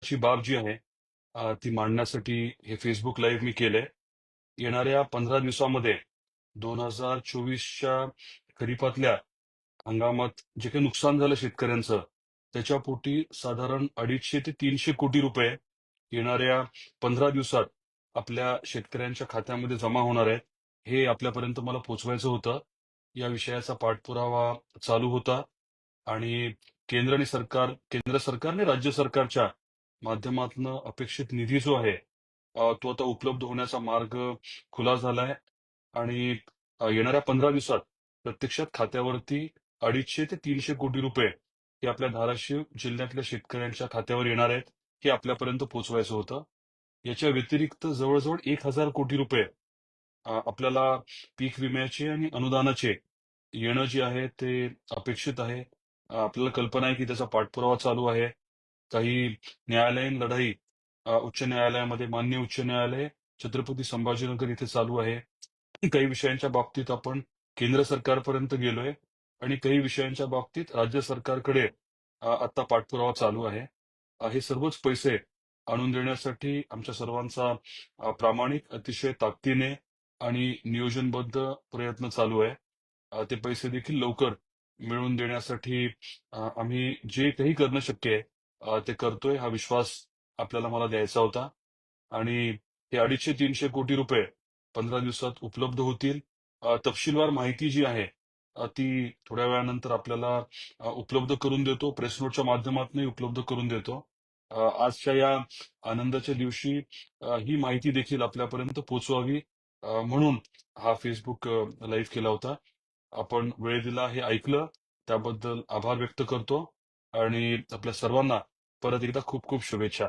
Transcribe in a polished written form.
आजची बाब जी आहे ती मांडण्यासाठी हे Facebook लाईव्ह मी केलंय. येणाऱ्या 15 दिवसामध्ये 2024च्या खरीपातल्या हंगामात जे काही नुकसान झालं शेतकऱ्यांचं, त्याच्यापोटी साधारण 250 ते 300 कोटी रुपये येणाऱ्या 15 दिवसात आपल्या शेतकऱ्यांच्या खात्यामध्ये जमा होणार आहेत. हे आपल्यापर्यंत मला पोहोचवायचं होतं. या विषयाचा पाठपुरावा चालू होता आणि केंद्र सरकार आणि राज्य सरकारच्या माध्यमातून अपेक्षित निधी जो आहे तो आता उपलब्ध होण्याचा मार्ग खुला झालाय आणि येणाऱ्या 15 दिवसात प्रत्यक्षात खात्यावरती 250 ते 300 कोटी रुपये हे आपल्या धाराशिव जिल्ह्यातल्या शेतकऱ्यांच्या खात्यावर येणार आहेत. हे आपल्यापर्यंत पोहोचवायचं होतं. याच्या व्यतिरिक्त जवळजवळ 1,000 कोटी रुपये आपल्याला पीक विम्याचे आणि अनुदानाचे येणं जे आहे ते अपेक्षित आहे. आपल्याला कल्पना आहे की त्याचा पाठपुरावा चालू आहे. काही न्यायालयीन लढाई उच्च न्यायालयामध्ये माननीय उच्च न्यायालय छत्रपती संभाजीनगर इथे चालू आहे. काही विषयांच्या बाबतीत आपण केंद्र सरकारपर्यंत गेलोय आणि काही विषयांच्या बाबतीत राज्य सरकारकडे आता पाठपुरावा चालू आहे. हे सर्वच पैसे आणून देण्यासाठी आमच्या सर्वांचा प्रामाणिक, अतिशय ताकदीने आणि नियोजनबद्ध प्रयत्न चालू आहे. ते पैसे देखील लवकर मिळवून देण्यासाठी आम्ही जे काही करणं शक्य आहे ते करतोय. हा विश्वास आपल्याला मला द्यायचा होता आणि हे 250-300 कोटी रुपये 15 दिवसात उपलब्ध होतील. तपशीलवार माहिती जी आहे ती थोड्या वेळानंतर आपल्याला उपलब्ध करून देतो. प्रेस नोटच्या माध्यमातूनही उपलब्ध करून देतो. आजच्या या आनंदाच्या दिवशी ही माहिती देखील आपल्यापर्यंत पोहोचवावी म्हणून हा Facebook लाईव्ह केला होता. आपण वेळ दिला, हे ऐकलं, त्याबद्दल आभार व्यक्त करतो आणि आपल्या सर्वांना परत एकदा खूप खूप शुभेच्छा.